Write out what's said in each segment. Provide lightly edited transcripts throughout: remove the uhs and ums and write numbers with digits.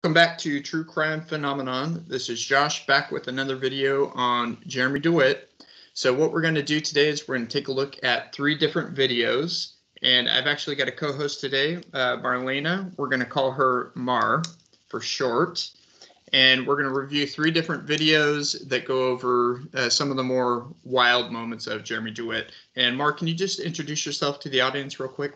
Welcome back to True Crime Phenomenon. This is Josh back with another video on Jeremy Dewitte. So what we're going to do today is we're going to take a look at 3 different videos. And I've actually got a co-host today, Marlena. We're going to call her Mar for short. And we're going to review 3 different videos that go over some of the more wild moments of Jeremy Dewitte. And Mar, can you just introduce yourself to the audience real quick?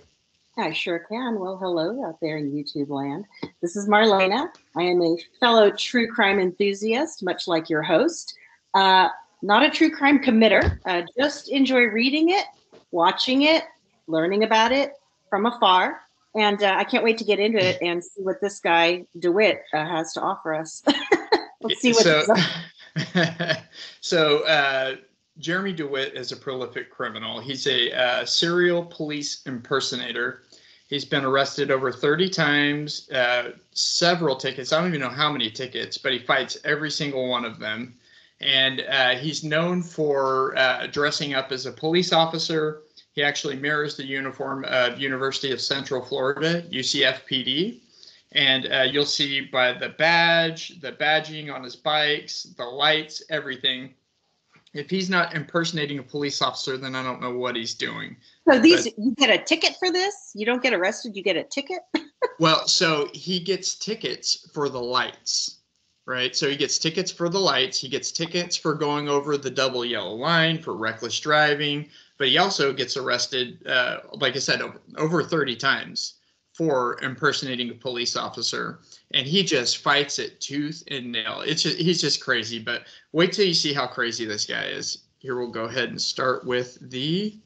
I sure can. Well, hello out there in YouTube land. This is Marlena. I am a fellow true crime enthusiast, much like your host. Not a true crime committer. Just enjoy reading it, watching it, learning about it from afar. And I can't wait to get into it and see what this guy, Dewitte, has to offer us. Let's see what So Jeremy Dewitte is a prolific criminal. He's a serial police impersonator. He's been arrested over 30 times, several tickets. I don't even know how many tickets, but he fights every single one of them. And he's known for dressing up as a police officer. He actually mirrors the uniform of University of Central Florida, UCFPD. And you'll see by the badge, the badging on his bikes, the lights, everything. If he's not impersonating a police officer, then I don't know what he's doing. So you get a ticket for this? You don't get arrested, you get a ticket? Well, so he gets tickets for the lights, right? So he gets tickets for the lights. He gets tickets for going over the double yellow line, for reckless driving. But he also gets arrested, like I said, over 30 times for impersonating a police officer. And he just fights it tooth and nail. He's just crazy. But wait till you see how crazy this guy is. Here, we'll go ahead and start with the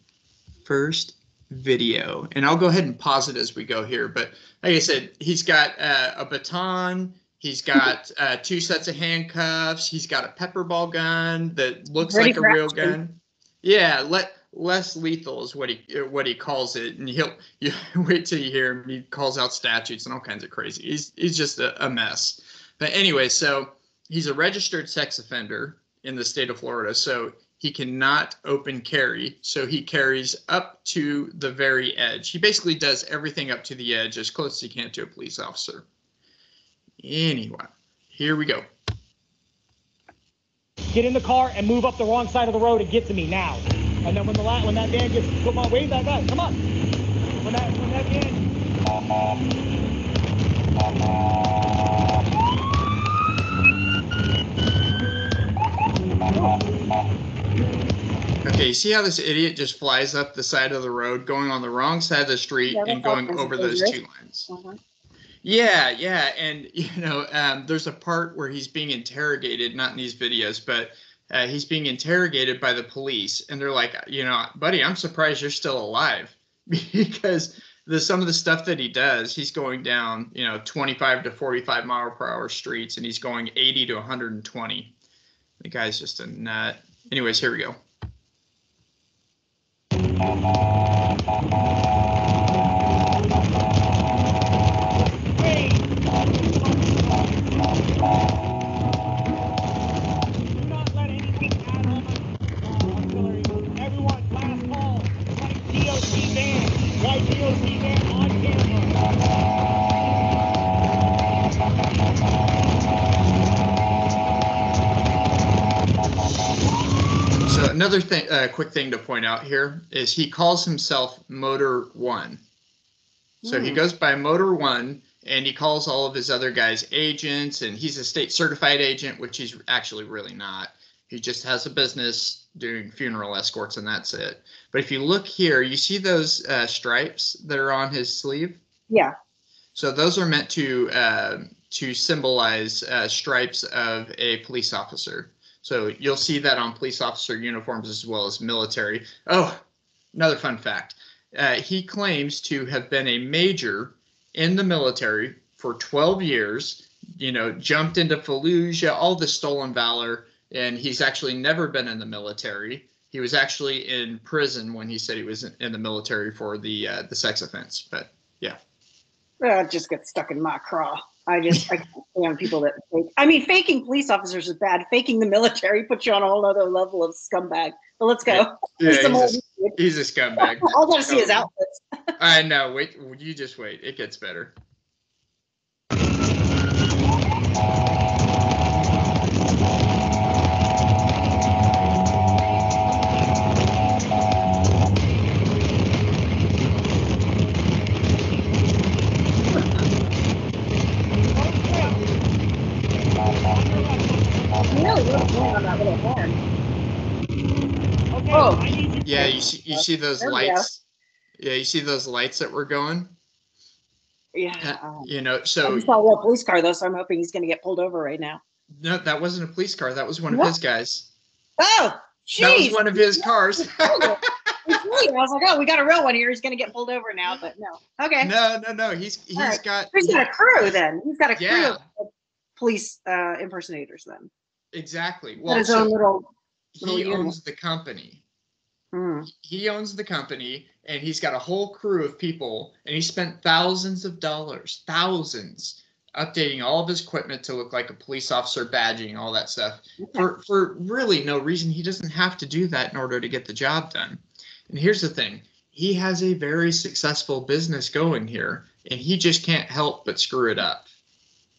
first video. And I'll go ahead and pause it as we go here. But like I said, he's got a baton. He's got 2 sets of handcuffs. He's got a pepper ball gun that looks like a real gun. Yeah, less lethal is what he calls it, and you wait till you hear him. He calls out statutes and all kinds of crazy. He's just a mess. But anyway, so he's a registered sex offender in the state of Florida, so he cannot open carry. So he carries up to the very edge. He basically does everything up to the edge as close as he can to a police officer. Anyway, here we go. Get in the car and move up the wrong side of the road and get to me now. And then when that van gets, come on, wave that guy, come on. When that van. Okay, you see how this idiot just flies up the side of the road, going on the wrong side of the street and going over those 2 lines? Yeah, and there's a part where he's being interrogated, not in these videos, but he's being interrogated by the police, and they're like, buddy, I'm surprised you're still alive, because some of the stuff that he does, he's going down, 25 to 45 mile per hour streets, and he's going 80 to 120. The guy's just a nut. Anyways, here we go. So another thing, quick thing to point out here is he calls himself Motor One. So he goes by Motor One, and he calls all of his other guys agents, and he's a state certified agent, which he's actually really not. He just has a business doing funeral escorts, and that's it. But if you look here, you see those stripes that are on his sleeve? Yeah. So those are meant to symbolize stripes of a police officer. So you'll see that on police officer uniforms as well as military. Oh, another fun fact. He claims to have been a major in the military for 12 years, jumped into Fallujah, all the stolen valor, and he's actually never been in the military. He was actually in prison when he said he was in the military for the sex offense. But yeah. Well, it just gets stuck in my craw. I can't stand people that fake. I mean, faking police officers is bad. Faking the military puts you on a whole other level of scumbag. But let's go. Yeah, he's a scumbag. All I want to see his outfits. I know. Wait, you just wait. It gets better. really was going on that little horn. Okay, Oh. I need you. Yeah, you see those There we go. lights. Yeah, you see those lights that were going. Yeah. You know, I so just saw a real police car though, so I'm hoping he's going to get pulled over right now. no, that wasn't a police car. That was one of What? his guys. Oh, jeez. That was one of his cars. I was like, oh, we got a real one here. He's going to get pulled over now, but no. Okay. No. He's right. got. He's got a crew then. He's got a crew Yeah. of police impersonators then. Exactly. Got Well, his own little he unit. owns the company. Hmm. He owns the company, and he's got a whole crew of people, and he spent thousands of dollars, updating all of his equipment to look like a police officer, badging, all that stuff, for really no reason. He doesn't have to do that in order to get the job done. And here's the thing. He has a very successful business going here, and he just can't help but screw it up.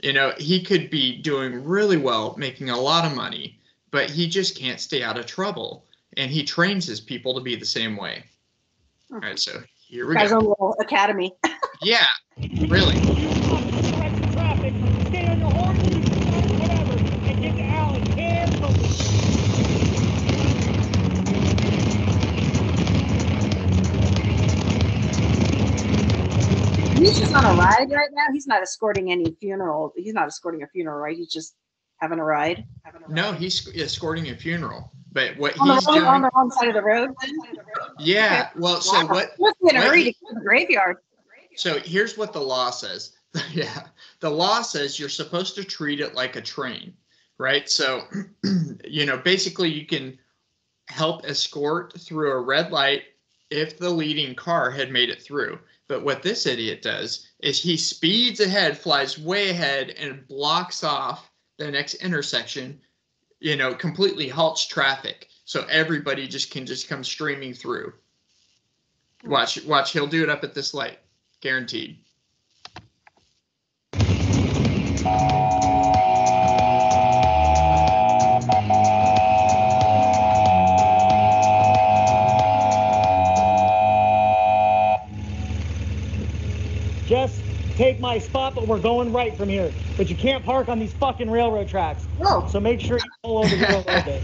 You know, he could be doing really well, making a lot of money, but he just can't stay out of trouble. And he trains his people to be the same way. All right, so here we Guy's go. own little academy. Yeah, really. Direct the traffic, stay on your horn, whatever, and get to Allen carefully. He's just on a ride right now. He's not escorting any funeral. He's not escorting a funeral, right? He's just having a ride. No, he's escorting a funeral. But what On he's the, doing, on the wrong side of the road. yeah. Well, so what? He must be in a what hurry he- to get to the graveyard. So here's what the law says. Yeah, the law says you're supposed to treat it like a train, right? So, you know, basically you can help escort through a red light if the leading car had made it through. But what this idiot does is he speeds ahead, flies way ahead, and blocks off the next intersection, you know, completely halts traffic. So everybody can come streaming through. Watch, he'll do it up at this light. Guaranteed. Just take my spot, but we're going right from here. But you can't park on these fucking railroad tracks. Oh. So make sure you pull over here a little bit.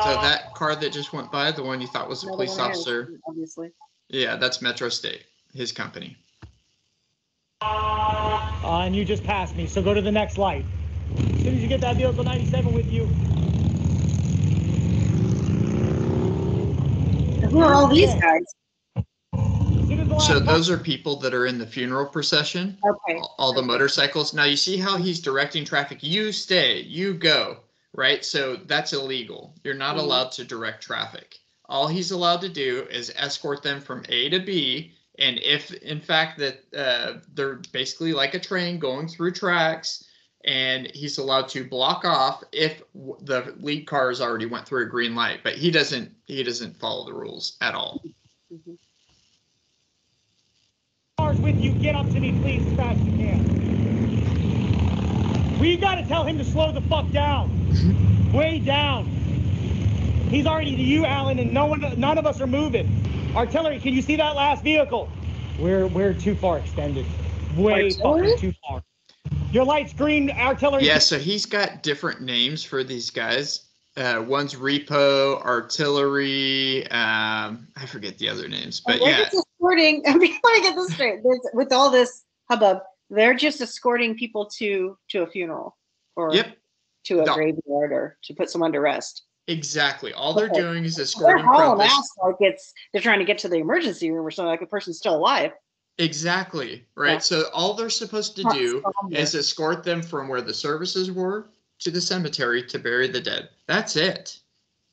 So that car that just went by, the one you thought was a police officer, Obviously. yeah, that's Metro State, his company. And you just passed me, so go to the next light. As soon as you get that vehicle 97 with you. Who are all these guys? So those are people that are in the funeral procession. Okay. All the motorcycles. Now you see how he's directing traffic. You stay, you go, right? So that's illegal. You're not allowed to direct traffic. All he's allowed to do is escort them from A to B. And if, in fact, that they're basically like a train going through tracks, and he's allowed to block off if the lead cars already went through a green light. But he doesn't follow the rules at all. Mm-hmm. Cars with you, get up to me, please, as fast as you can. We got to tell him to slow the fuck down. Way down. He's already to you, Alan, and none of us are moving. Artillery, can you see that last vehicle? We're too far extended. Way fucking too far. Your light's green, artillery. Yeah, so he's got different names for these guys. One's repo, artillery. I forget the other names, but they're yeah. just escorting. I mean, let me get this straight. With all this hubbub, they're just escorting people to a funeral or to a graveyard or to put someone to rest. Exactly. All they're doing is They're escorting hauling from ass like they're trying to get to the emergency room or something, like the person's still alive. Exactly. Right. Yeah. So all they're supposed to do is escort them from where the services were to the cemetery to bury the dead. That's it.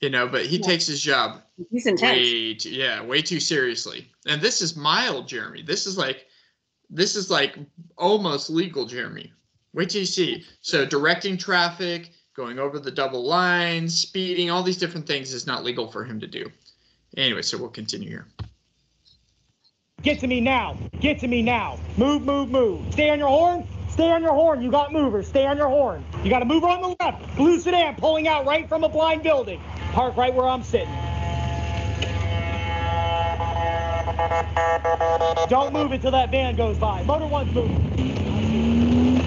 You know, but he takes his job He's intense. way too seriously. And this is mild, Jeremy. This is like almost legal, Jeremy. Wait till you see. So directing traffic, going over the double lines, speeding, all these different things is not legal for him to do. Anyway, so we'll continue here. Get to me now. Get to me now. Move, move, move. Stay on your horn. Stay on your horn. You got movers. Stay on your horn. You got a mover on the left. Blue sedan pulling out right from a blind building. Park right where I'm sitting. Don't move until that van goes by. Motor one's moving.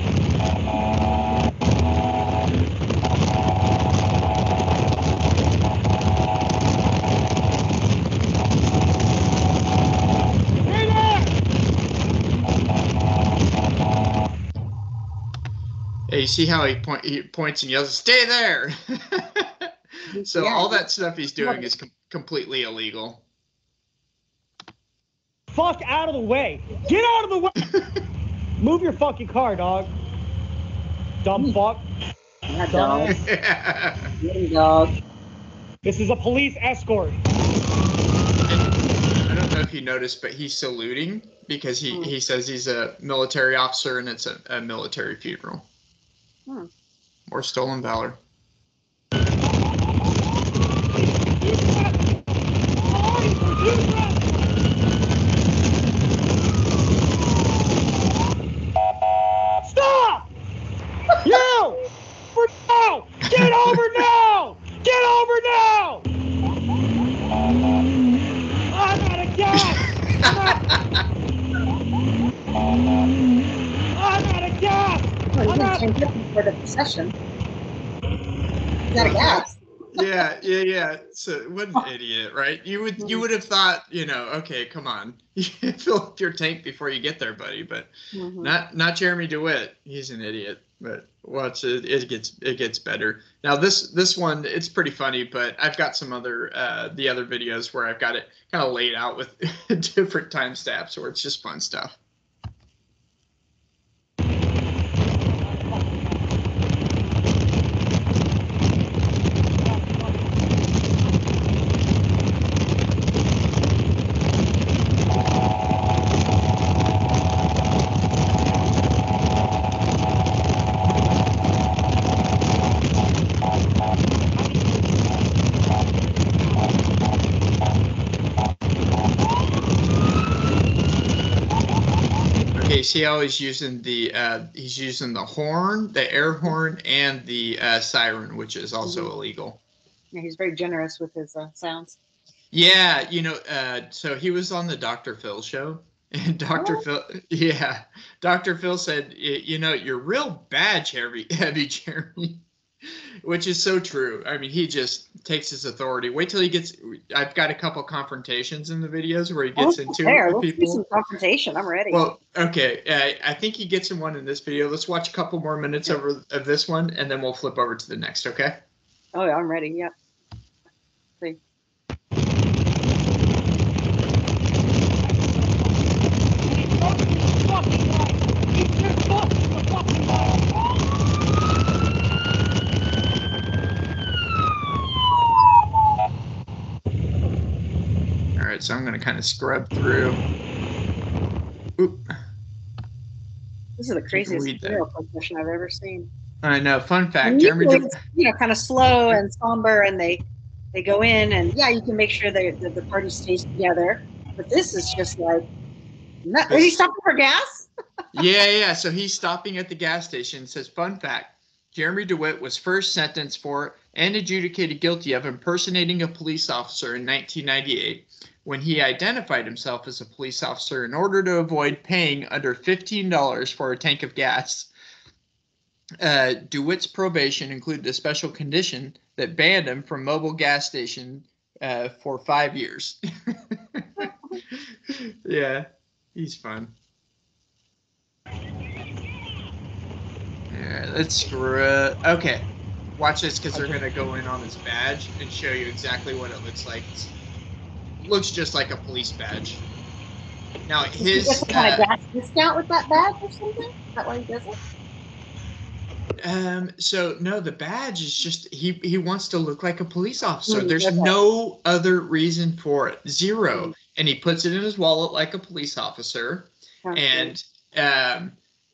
Hey, you see how he points and yells, "Stay there!" So Yeah. all that stuff he's doing is completely illegal. Fuck out of the way! Get out of the way! Move your fucking car, dog. Dumb fuck. Yeah, dog. Dumbass. Dog. This is a police escort. I don't know if you noticed, but he's saluting because he says he's a military officer and it's a military funeral. More stolen valor. Stop! You! For now! Get over now! Get over now! I'm out of gas! I'm out of gas! Well, I'm out. for the procession. He's out of gas. Yeah. So what an idiot, right? You would have thought, okay, come on, fill up your tank before you get there, buddy. But not Jeremy Dewitte. He's an idiot. But watch it. It gets better. Now this one, it's pretty funny, but I've got some other the other videos where I've got it kind of laid out with different timestamps where it's just fun stuff. Okay, see how he's using the horn, the air horn, and the siren, which is also illegal. Yeah, he's very generous with his sounds. Yeah, so he was on the Dr. Phil show, and Dr. Phil said, you're real badge heavy, Jeremy. Which is so true. I mean, he just takes his authority. Wait till he gets. I've got a couple confrontations in the videos where he gets into it with people. Let's do some confrontation. I'm ready. Well, okay. I think he gets in one in this video. Let's watch a couple more minutes of this one, and then we'll flip over to the next. Okay. Oh, yeah, I'm ready. Yep. See. All right, so I'm going to kind of scrub through. Oop. This is the craziest serial confession I've ever seen. I know. Fun fact, Jeremy. Kind of slow and somber, and they go in, and you can make sure that the party stays together. But this is just like, is he stopping for gas? Yeah. So he's stopping at the gas station. It says, fun fact, Jeremy Dewitte was first sentenced for and adjudicated guilty of impersonating a police officer in 1998 when he identified himself as a police officer in order to avoid paying under $15 for a tank of gas. Dewitte's probation included a special condition that banned him from mobile gas station for 5 years. Yeah, he's fun. Yeah, let's screw it. Okay, watch this because they're going to go in on his badge and show you exactly what it looks like. It looks just like a police badge. Now, his... Is he kind of gas discount with that badge or something? Is that why he does it? So no, the badge is just he wants to look like a police officer. There's no other reason for it. Zero. And he puts it in his wallet like a police officer. And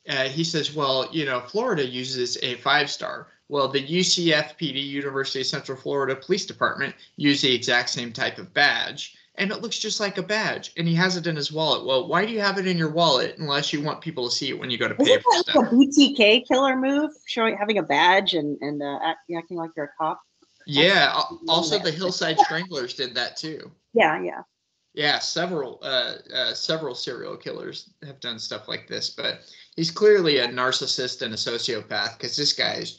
he says, well, Florida uses a 5-star. Well, the UCFPD, University of Central Florida Police Department, use the exact same type of badge. And it looks just like a badge. And he has it in his wallet. Well, why do you have it in your wallet unless you want people to see it when you go to pay for stuff? Isn't that like a BTK killer move, having a badge and acting like you're a cop? Yeah. Also, the Hillside Stranglers did that too. Yeah. Yeah, several serial killers have done stuff like this, but he's clearly a narcissist and a sociopath because this guy is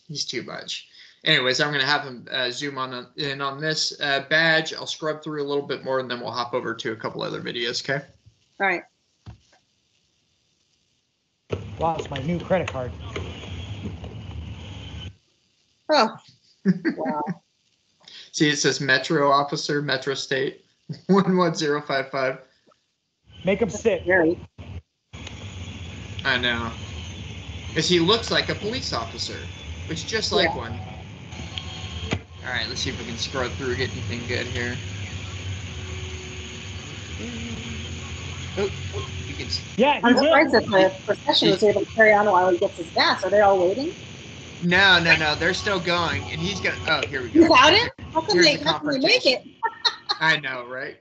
he's too much. Anyways, I'm going to have him zoom in on this badge. I'll scrub through a little bit more, and then we'll hop over to a couple other videos, okay? All right. Lost my new credit card. Oh, wow. See, it says Metro Officer, Metro State, 11055. Make him sit. Very. I know. Because he looks like a police officer. Looks just like one. All right, let's see if we can scroll through, get anything good here. Oh, you can. Yeah, he I'm will. surprised that the procession was able to carry on while he gets his gas. Are they all waiting? No, they're still going, and he's gonna. Oh, here we go. Without it? How can Here's they the make it? I know, right?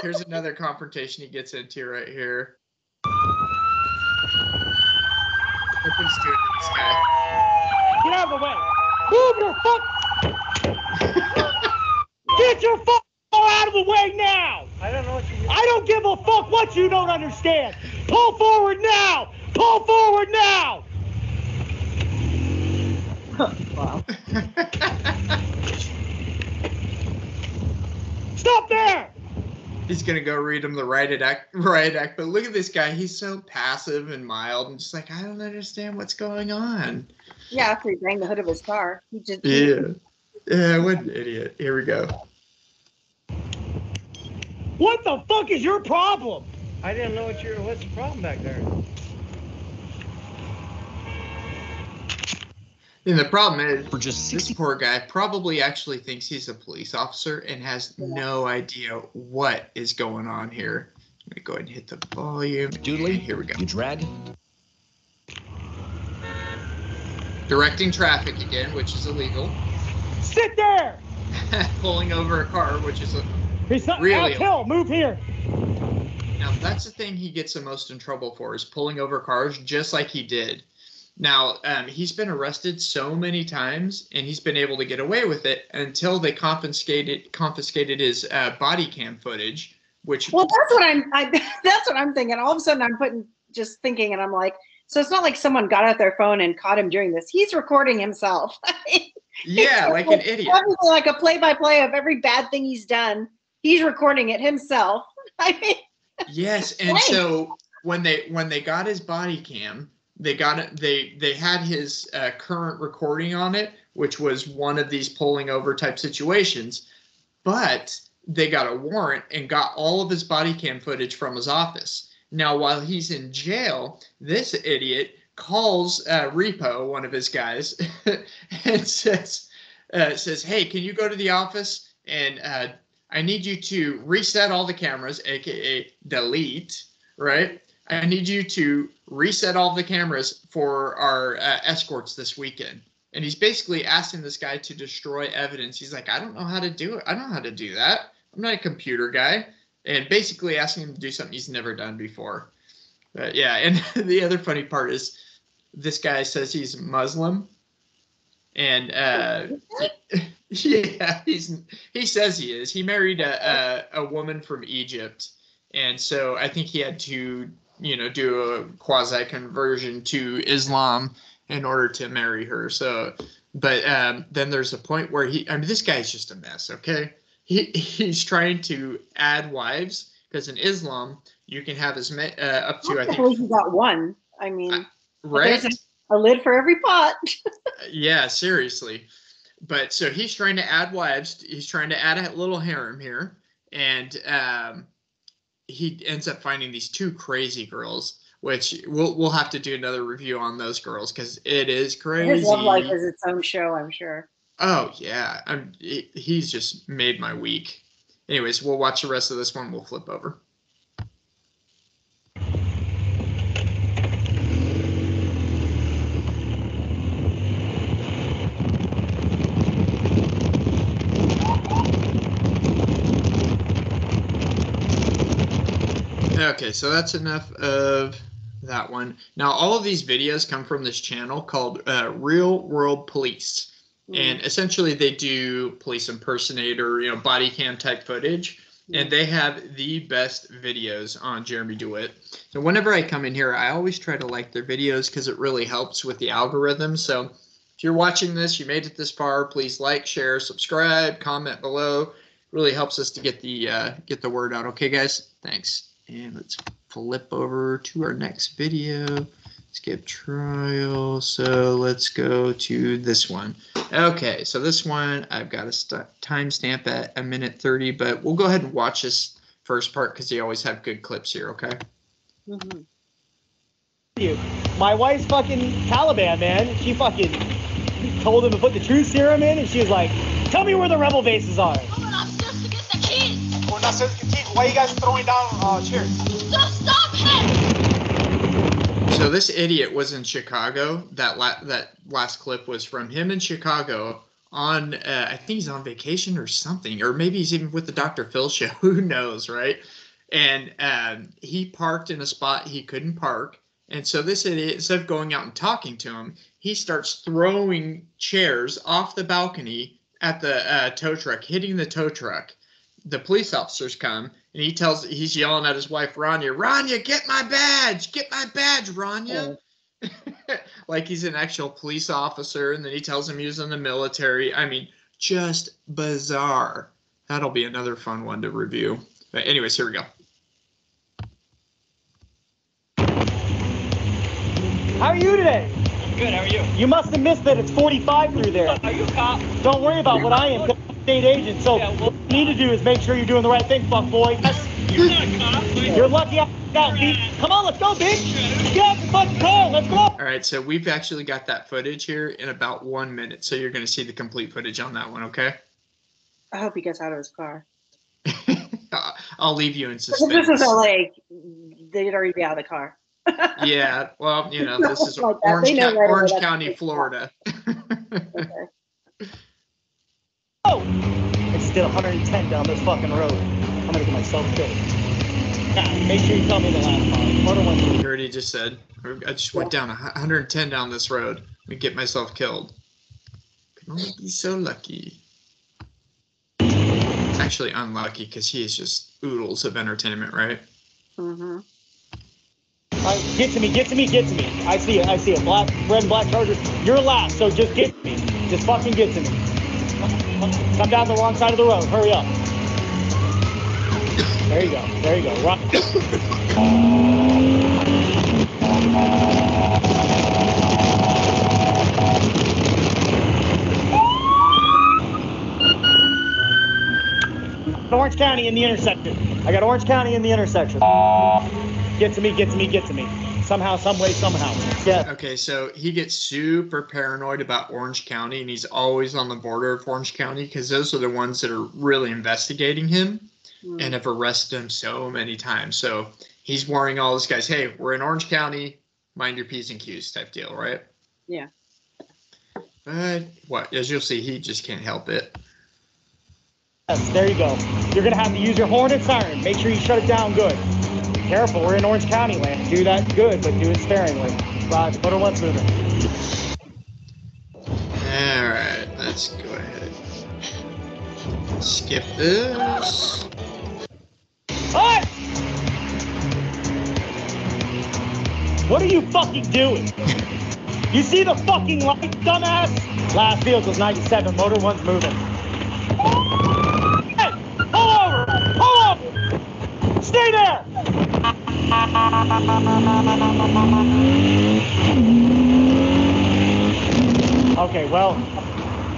Here's another confrontation he gets into right here. Look what he's doing to this guy. Get out of the way. Move your fuck. Get your fuck out of the way now. I don't know what you. I don't give a fuck what you don't understand. Pull forward now. Pull forward now. Wow. Stop there. He's gonna go read him the riot act, but look at this guy. He's so passive and mild, and just like, I don't understand what's going on. Yeah, after he banged the hood of his car, he just. Yeah, what an idiot. Here we go. What the fuck is your problem? I didn't know what's the problem back there. And the problem is, for just this poor guy probably actually thinks he's a police officer and has no idea what is going on here. I'm gonna go ahead and hit the volume. Doodly, here we go. You drag. Directing traffic again, which is illegal. Sit there. Pulling over a car, which is Really illegal. Move here. Now that's the thing he gets the most in trouble for, is pulling over cars, just like he did. Now, he's been arrested so many times, and he's been able to get away with it until they confiscated his body cam footage. Which, well, that's what I'm thinking. All of a sudden, I'm thinking, and I'm like, so it's not like someone got out their phone and caught him doing this. He's recording himself. Yeah, like an idiot. Like a play-by-play of every bad thing he's done. He's recording it himself. I mean, yes, and so when they got his body cam. They got it. They had his current recording on it, which was one of these pulling over type situations. But they got a warrant and got all of his body cam footage from his office. Now, while he's in jail, this idiot calls Repo, one of his guys, and says, "Hey, can you go to the office and I need you to reset all the cameras, aka delete, right? I need you to reset all the cameras for our escorts this weekend." And he's basically asking this guy to destroy evidence. He's like, I don't know how to do it. I don't know how to do that. I'm not a computer guy. And basically asking him to do something he's never done before. Yeah, and the other funny part is this guy says he's Muslim. And yeah, he says he is. He married a woman from Egypt. And so I think he had to do a quasi conversion to Islam in order to marry her. So, but then there's a point where this guy's just a mess. Okay. He's trying to add wives because in Islam, you can have as many, up to, I think. He got one. I mean, right. There's a lid for every pot. Yeah, seriously. But so he's trying to add wives. He's trying to add a little harem here. And, he ends up finding these two crazy girls, which we'll have to do another review on those girls because it is crazy. His love life is its own show, I'm sure. Oh yeah, he's just made my week. Anyways, we'll watch the rest of this one. We'll flip over. Okay, so that's enough of that one. Now, all of these videos come from this channel called Real World Police. And essentially they do police impersonator, body cam type footage. And they have the best videos on Jeremy Dewitte. So whenever I come in here, I always try to like their videos because it really helps with the algorithm. So if you're watching this, you made it this far, please like, share, subscribe, comment below. It really helps us to get the word out. Okay, guys? Thanks. And let's flip over to our next video. Skip trial. So let's go to this one. Okay, so this one I've got a timestamp at 1:30, but we'll go ahead and watch this first part because they always have good clips here, okay? Mm-hmm. My wife's fucking Taliban, man. She fucking told him to put the truth serum in, and she was like, tell me where the rebel bases are. Oh, we're not supposed to get the keys. We're not supposed to get keys. Why are you guys throwing down chairs? So stop him. So this idiot was in Chicago. That last clip was from him in Chicago on, I think he's on vacation or something, or maybe he's even with the Dr. Phil show. Who knows, right? And he parked in a spot he couldn't park. And so this idiot, instead of going out and talking to him, he starts throwing chairs off the balcony at the tow truck, hitting the tow truck. The police officers come, and he's yelling at his wife, Rania, get my badge, Rania. Oh. Like he's an actual police officer, and then he tells him he was in the military. I mean, just bizarre. That'll be another fun one to review. But anyways, here we go. How are you today? I'm good, how are you? You must have missed that it's 45 through there. Are you a cop? Don't worry about what I am, I'm a state agent. So what you need to do is make sure you're doing the right thing, fuck boy. You're not a cop. You're lucky I got beat. Come on, let's go, bitch. Get out the fucking car, let's go. All right, so we've actually got that footage here in about 1 minute. So you're going to see the complete footage on that one, okay? I hope he gets out of his car. I'll leave you in suspense. This is LA. They'd already be out of the car. Yeah, well, you know, this is Like Orange County, Florida. Okay. Oh! It's still 110 down this fucking road. I'm gonna get myself killed. Yeah, make sure you tell me the last part. What do I do? You already just said. I just went down 110 down this road and get myself killed. Can only be so lucky. Actually unlucky because he is just oodles of entertainment, right? Mm-hmm. Get to me. I see it. Red and black Charger. You're last, so just get to me. Just fucking get to me. Come down the wrong side of the road. Hurry up. There you go. Run. Orange County in the intersection. I got Orange County in the intersection. Get to me. Somehow, some way, somehow. Yeah. Okay, so he gets super paranoid about Orange County, and he's always on the border of Orange County because those are the ones that are really investigating him and have arrested him so many times. So he's warning all these guys, hey, we're in Orange County, mind your P's and Q's type deal, right? Yeah. But as you'll see, he just can't help it. Yes, there you go. You're going to have to use your horn and siren. Make sure you shut it down good. Careful, we're in Orange County land. Do that good, but do it sparingly. Roger, put her one moving. Alright, let's go ahead. Skip this. What? What are you fucking doing? You see the fucking light, dumbass? Last vehicle's 97, motor one's moving. Hey, pull over! Stay there! Okay, well,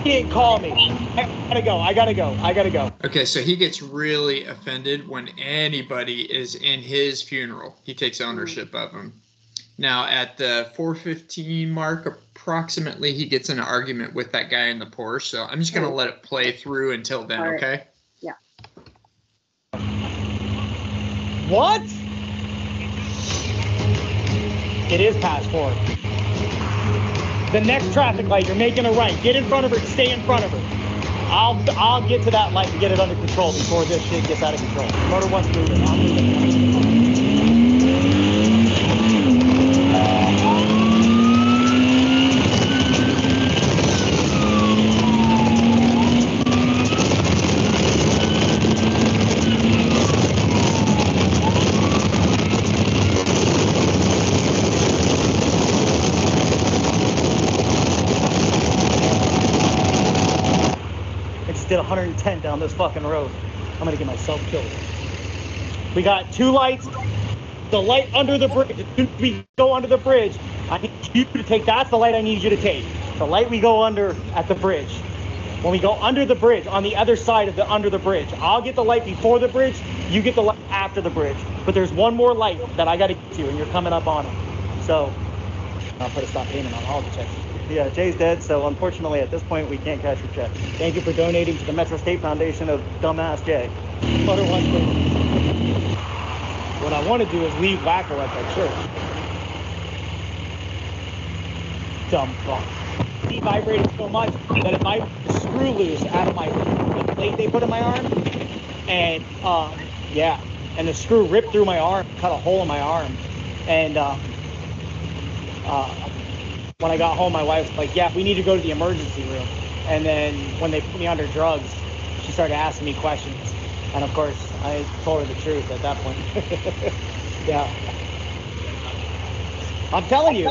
he didn't call me. I gotta go. Okay, so he gets really offended when anybody is in his funeral. He takes ownership of them. Now, at the 4:15 mark, approximately, he gets in an argument with that guy in the Porsche. So I'm just going to let it play through until then, All right. okay? Yeah. What? It is past 4. The next traffic light, you're making a right. Get in front of her. Stay in front of her. I'll get to that light and get it under control before this shit gets out of control. Motor one's moving. I'm moving. Did 110 down this fucking road. I'm gonna get myself killed. We got 2 lights. The light under the bridge. As soon as we go under the bridge, I need you to take, that's the light I need you to take. The light we go under at the bridge. When we go under the bridge, on the other side of the under the bridge, I'll get the light before the bridge, you get the light after the bridge. But there's one more light that I got to get to, and you're coming up on it. So I'll put a stop payment on all the checks. Yeah, Jay's dead, so unfortunately at this point we can't cash your check. Thank you for donating to the Metro State Foundation of Dumbass Jay. What I want to do is leave Wacko at that church. Dumb fuck. He vibrated so much that it might screw loose out of the plate they put in my arm, and yeah, and the screw ripped through my arm, cut a hole in my arm, and when I got home, my wife's like, "Yeah, we need to go to the emergency room." And then when they put me under drugs, she started asking me questions, and of course, I told her the truth at that point. Yeah, I'm telling you,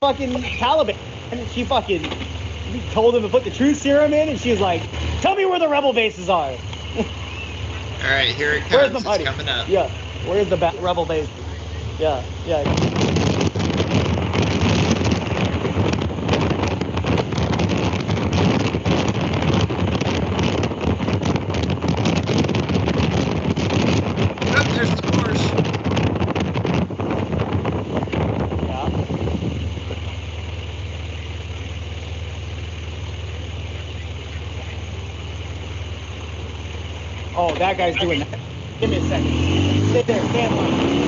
fucking Taliban. And she fucking told him to put the truth serum in, and she was like, "Tell me where the rebel bases are." All right, here it comes. Where's the it's money? coming up. Yeah, where's the rebel base? Yeah, yeah. Oh, there's the Porsche. Oh, that guy's doing that. Give me a second. Stay there, stand line.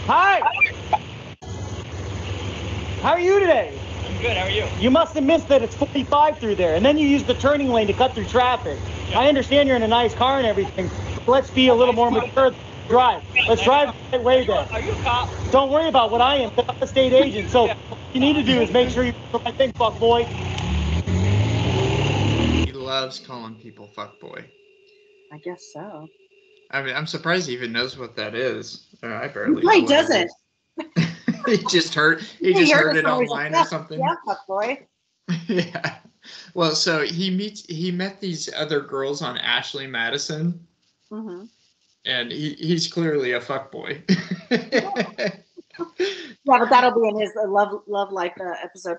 Hi! How are you today? I'm good. How are you? You must have missed that it's 45 through there, and then you use the turning lane to cut through traffic. Yeah. I understand you're in a nice car and everything, but let's be a little more mature. Drive. Let's drive the right way there. Are you a cop? Don't worry about what I am. I'm a state agent, so Yeah. what you need to do is make sure you do the right thing, fuck boy. He loves calling people fuckboy. I guess so. I mean, I'm surprised he even knows what that is. I barely. No, he know what it doesn't. is. He just heard. He just heard it somebody's online like, or something. Yeah, fuck boy. Yeah. Well, so he met these other girls on Ashley Madison, Mm-hmm. and he's clearly a fuckboy. Yeah, but that'll be in his love life episode.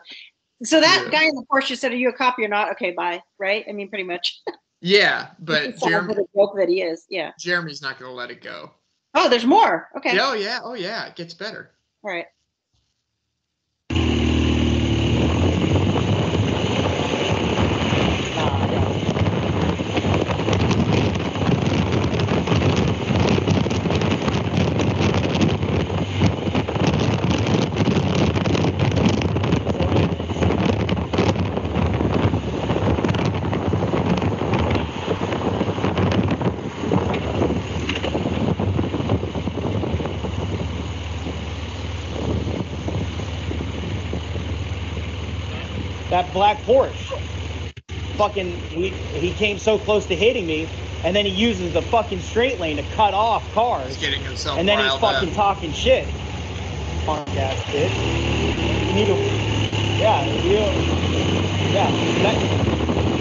So that Yeah. guy in the Porsche said, "Are you a cop? You're not. Okay, bye." Right? I mean, pretty much. Yeah, but It's all for the joke that he is. Yeah. Jeremy's not going to let it go. Oh, there's more. Okay. Yeah, oh yeah, it gets better. All right. That black Porsche. Fucking, he came so close to hitting me, and then he uses the fucking straight lane to cut off cars. He's getting himself And then he's riled fucking up. talking shit. Punk ass bitch. You need to, yeah,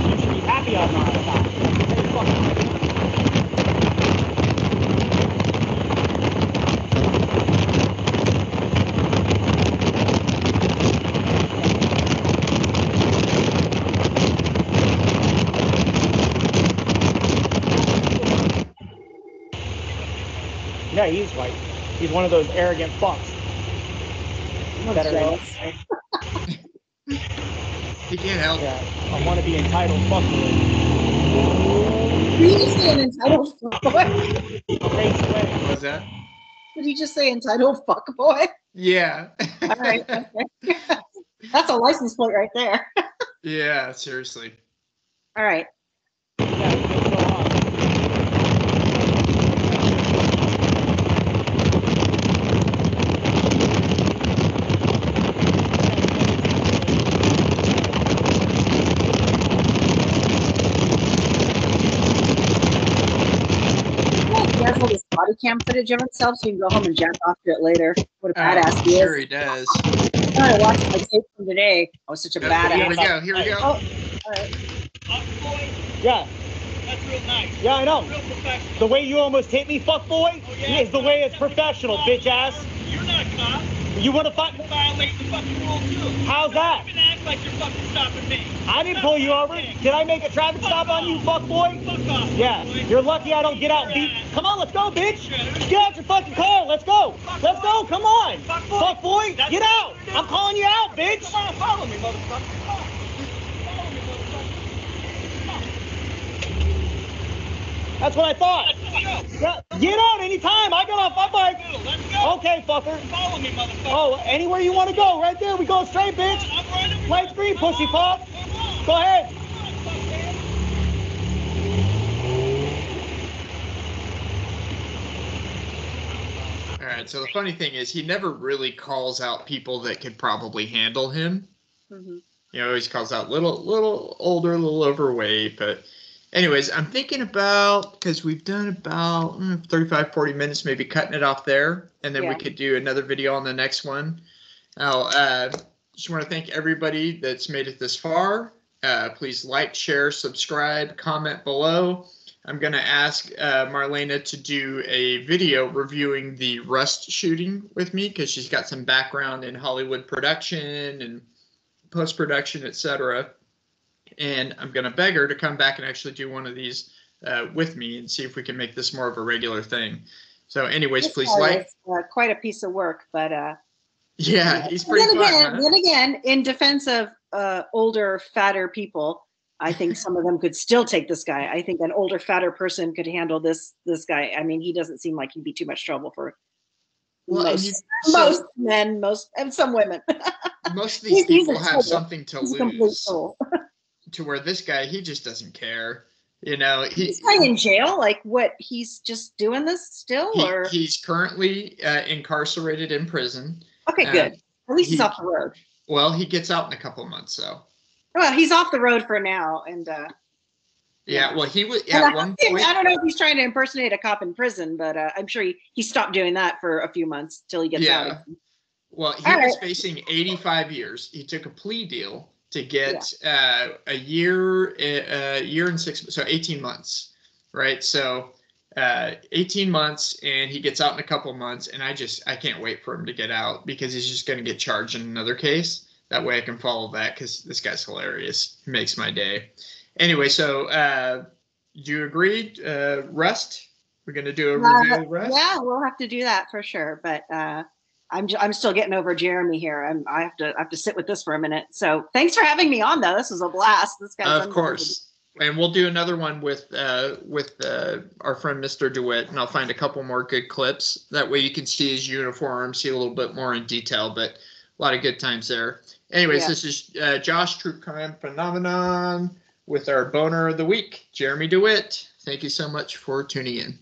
you should be happy I'm not a cop. Hey, fucking- Yeah, he's white. He's one of those arrogant fucks. That are jealous. He can't help. yeah, I want to be entitled fuckboy. Did he just say an entitled fuckboy? Race away. What was that? Did he just say entitled fuckboy? Yeah. All right. Okay. That's a license plate right there. Yeah, seriously. All right. Yeah, he gets so hot. He has all this body cam footage of himself, so you can go home and jack off to it later. What a badass he Sure is. he does. I watched my tape from today. I was such a Here badass. we go. Here we go. Oh, all right. Boy, Yeah. that's real nice. Yeah, I know. Real professional. The way you almost hit me, fuck boy, Oh, yeah? is the way it's professional, bitch ass. You're not a cop. You want to fight? You violate the fucking rule too. How's that? Don't even act like you're fucking stopping me. I didn't pull you over. Did I make a traffic stop on you, fuck boy? Fuck off. Yeah. boy. You're lucky I don't get out and beat. Come on, let's go, bitch. Get out your fucking car. Let's go. Let's go. Come on. Fuck boy, get out. I'm calling you out, bitch. Come on, follow me, motherfucker. Come on. Follow me, motherfucker. That's what I thought. Let's go. Yeah. Get out anytime. I got off my bike. Let's go. Okay, fucker. Follow me, motherfucker. Oh, anywhere you want to go. Right there. We go straight, bitch. I'm running. Lights green, pussy pop. Come on. Go ahead. Come on, fuckhead. All right. So the funny thing is, he never really calls out people that could probably handle him. Mhm. He always calls out little older, a little overweight. But anyways, I'm thinking about, because we've done about 35, 40 minutes, maybe cutting it off there. And then we Yeah. could do another video on the next one. Now, just want to thank everybody that's made it this far. Please like, share, subscribe, comment below. I'm going to ask Marlena to do a video reviewing the Rust shooting with me, because she's got some background in Hollywood production and post-production, etc. And I'm going to beg her to come back and actually do one of these with me and see if we can make this more of a regular thing. So anyways, please like. It's, quite a piece of work, but Yeah, he's pretty fun, huh? then again, in defense of older, fatter people, I think some of them could still take this guy. I think an older, fatter person could handle this guy. I mean, he doesn't seem like he'd be too much trouble for Well, and most men, and some women. Most of these He's a people have tool. something to He's a complete lose, fool. to where this guy, he just doesn't care. You know, This guy in jail? Like what? He's just doing this still, or he's currently incarcerated in prison. okay, good. At least he's off the road. Well, he gets out in a couple of months, so. Well, he's off the road for now, and Yeah, well, he was and at one point. I don't know if he's trying to impersonate a cop in prison, but I'm sure he stopped doing that for a few months till he gets out. Well, he All was right. facing 85 years. He took a plea deal to get a year and 6 months, so 18 months, right? So 18 months, and he gets out in a couple of months, and I can't wait for him to get out, because he's just going to get charged in another case. That way I can follow that, because this guy's hilarious. He makes my day. Anyway, so do you agree, Rust? We're going to do a review of Rust? Yeah, we'll have to do that for sure. But I'm still getting over Jeremy here. I have to sit with this for a minute. So thanks for having me on, though. This was a blast. This guy. Of course. And we'll do another one with our friend Mr. Dewitte, and I'll find a couple more good clips. That way you can see his uniform, see a little bit more in detail, but a lot of good times there. Anyways, This is Josh, True Crime Phenomenon, with our boner of the week, Jeremy Dewitte. Thank you so much for tuning in.